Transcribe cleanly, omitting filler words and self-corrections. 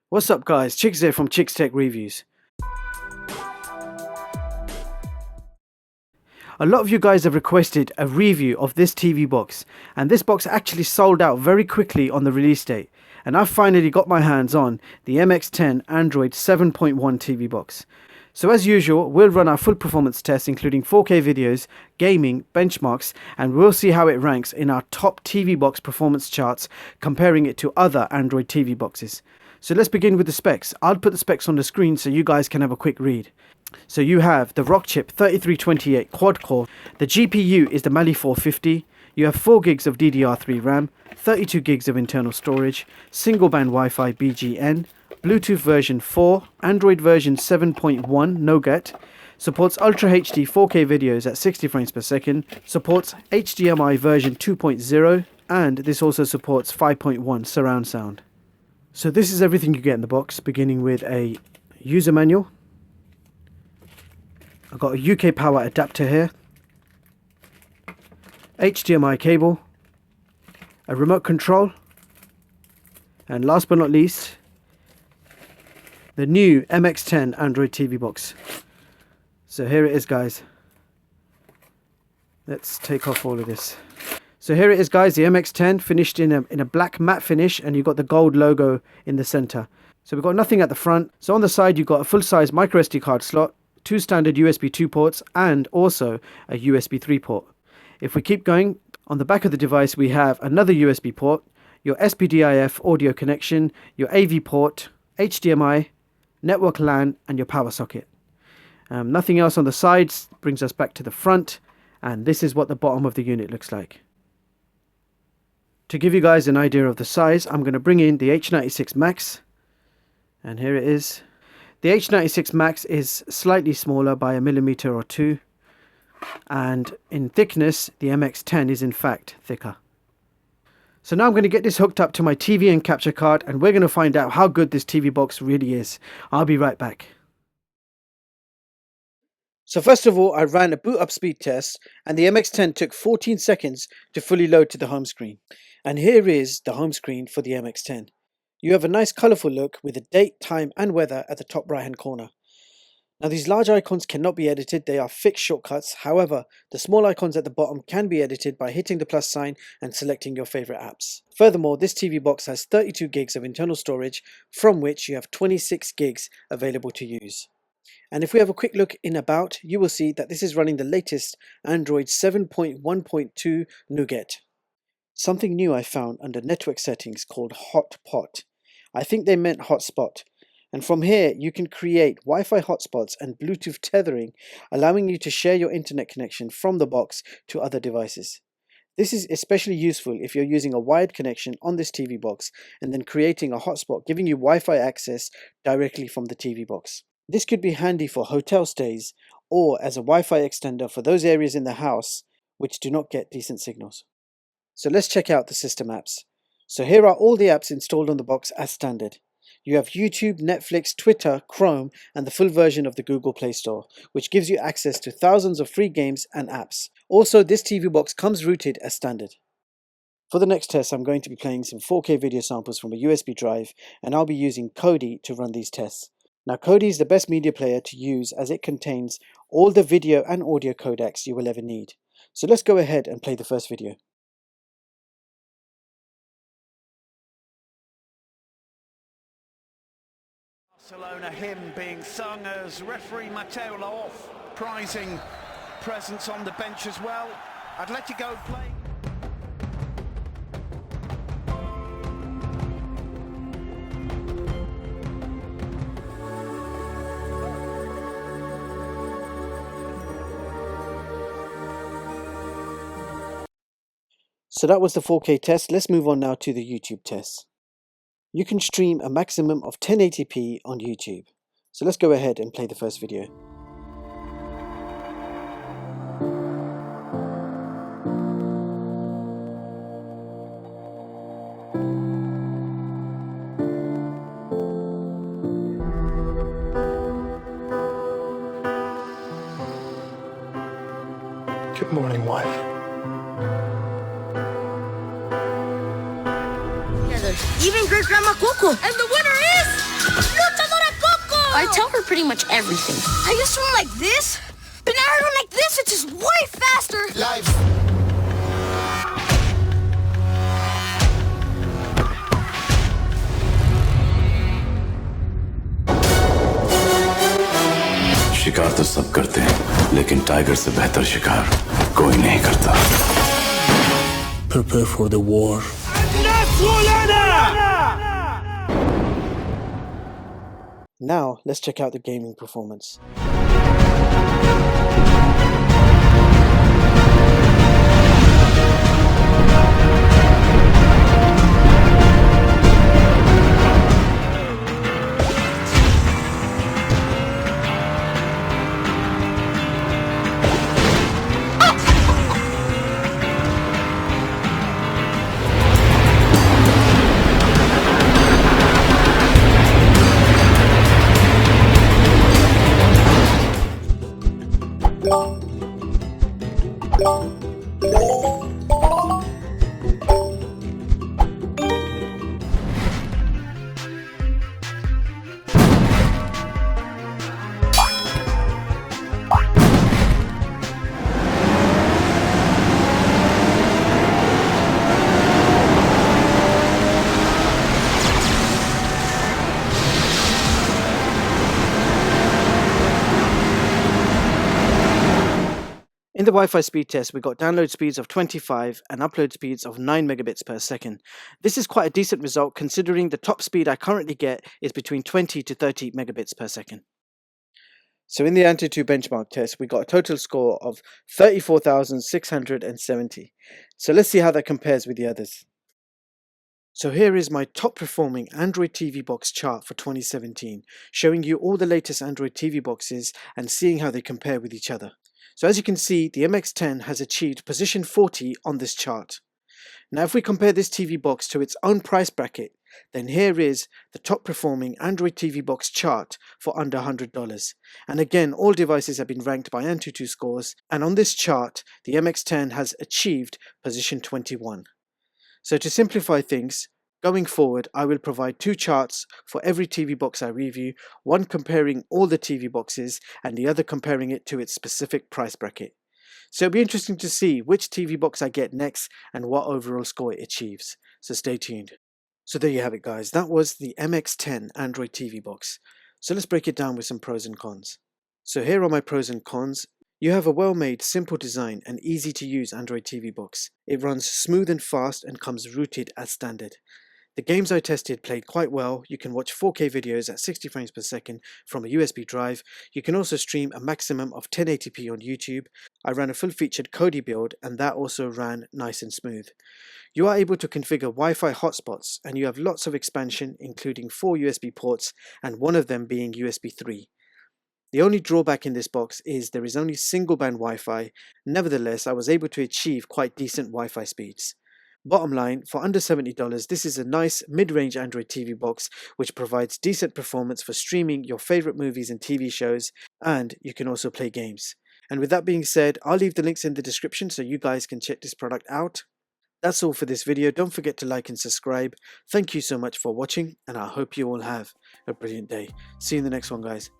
What's up guys, Chicks here from Chicks Tech Reviews. A lot of you guys have requested a review of this TV box, and this box actually sold out very quickly on the release date, and I finally got my hands on the MX10 Android 7.1 TV box. So as usual, we'll run our full performance test including 4K videos, gaming, benchmarks, and we'll see how it ranks in our top TV box performance charts comparing it to other Android TV boxes. So let's begin with the specs. I'll put the specs on the screen so you guys can have a quick read. So you have the Rockchip 3328 Quad-core, the GPU is the Mali 450, you have 4GB of DDR3 RAM, 32GB of internal storage, single band Wi-Fi BGN, Bluetooth version 4, Android version 7.1 Nougat, supports Ultra HD 4K videos at 60 frames per second, supports HDMI version 2.0, and this also supports 5.1 surround sound. So this is everything you get in the box, beginning with a user manual. I've got a UK power adapter here, HDMI cable, a remote control, and last but not least, the new MX10 Android TV box. So here it is guys. Let's take off all of this. So here it is guys, the MX10 finished in a black matte finish, and you've got the gold logo in the center. So we've got nothing at the front. So on the side you've got a full-size micro SD card slot, two standard USB 2 ports, and also a USB 3 port. If we keep going, on the back of the device we have another USB port, your SPDIF audio connection, your AV port, HDMI, network LAN, and your power socket. Nothing else on the sides. Brings us back to the front, and this is what the bottom of the unit looks like. To give you guys an idea of the size, I'm going to bring in the H96 Max, and here it is. The H96 Max is slightly smaller by a millimeter or two, and in thickness the MX10 is in fact thicker. So now I'm going to get this hooked up to my TV and capture card, and we're going to find out how good this TV box really is. I'll be right back. So first of all, I ran a boot up speed test, and the MX10 took 14 seconds to fully load to the home screen. And here is the home screen for the MX10. You have a nice colourful look with the date, time and weather at the top right hand corner. Now these large icons cannot be edited, they are fixed shortcuts. However, the small icons at the bottom can be edited by hitting the plus sign and selecting your favourite apps. Furthermore, this TV box has 32GB of internal storage, from which you have 26GB available to use. And if we have a quick look in About, you will see that this is running the latest Android 7.1.2 Nougat. Something new I found under network settings called Hotpot. I think they meant hotspot. And from here you can create Wi-Fi hotspots and Bluetooth tethering, allowing you to share your internet connection from the box to other devices. This is especially useful if you're using a wired connection on this TV box and then creating a hotspot giving you Wi-Fi access directly from the TV box. This could be handy for hotel stays or as a Wi-Fi extender for those areas in the house which do not get decent signals. So let's check out the system apps. So here are all the apps installed on the box as standard. You have YouTube, Netflix, Twitter, Chrome, and the full version of the Google Play Store, which gives you access to thousands of free games and apps. Also, this TV box comes rooted as standard. For the next test, I'm going to be playing some 4K video samples from a USB drive, and I'll be using Kodi to run these tests. Now, Kodi is the best media player to use as it contains all the video and audio codecs you will ever need. So let's go ahead and play the first video. Barcelona hymn being sung as referee Mateo Laoz prizing presence on the bench as well. Atletico play. So that was the 4K test. Let's move on now to the YouTube test. You can stream a maximum of 1080p on YouTube. So let's go ahead and play the first video. Good morning, wife. Even great grandma Coco. And the winner is pretty much everything. I used to run like this, but now I run like this. It's just way faster. Life. शिकार तो सब करते हैं, लेकिन tiger से बेहतर शिकार कोई नहीं करता. Prepare for the war. Now, let's check out the gaming performance. In the Wi-Fi speed test, we got download speeds of 25 and upload speeds of 9 megabits per second. This is quite a decent result considering the top speed I currently get is between 20 to 30 megabits per second. So in the Antutu benchmark test, we got a total score of 34,670. So let's see how that compares with the others. So here is my top performing Android TV box chart for 2017, showing you all the latest Android TV boxes and seeing how they compare with each other. So as you can see, the MX10 has achieved position 40 on this chart. Now if we compare this TV box to its own price bracket, then here is the top performing Android TV box chart for under $100. And again, all devices have been ranked by Antutu scores, and on this chart, the MX10 has achieved position 21. So to simplify things, going forward, I will provide two charts for every TV box I review, one comparing all the TV boxes and the other comparing it to its specific price bracket. So it'll be interesting to see which TV box I get next and what overall score it achieves. So stay tuned. So there you have it guys, that was the MX10 Android TV box. So let's break it down with some pros and cons. So here are my pros and cons. You have a well-made, simple design and easy to use Android TV box. It runs smooth and fast and comes rooted as standard. The games I tested played quite well. You can watch 4K videos at 60 frames per second from a USB drive. You can also stream a maximum of 1080p on YouTube. I ran a full-featured Kodi build and that also ran nice and smooth. You are able to configure Wi-Fi hotspots and you have lots of expansion including 4 USB ports and one of them being USB 3. The only drawback in this box is there is only single band Wi-Fi. Nevertheless, I was able to achieve quite decent Wi-Fi speeds. Bottom line, for under $70, this is a nice mid-range Android TV box which provides decent performance for streaming your favorite movies and TV shows, and you can also play games. And with that being said, I'll leave the links in the description so you guys can check this product out. That's all for this video. Don't forget to like and subscribe. Thank you so much for watching, and I hope you all have a brilliant day. See you in the next one, guys.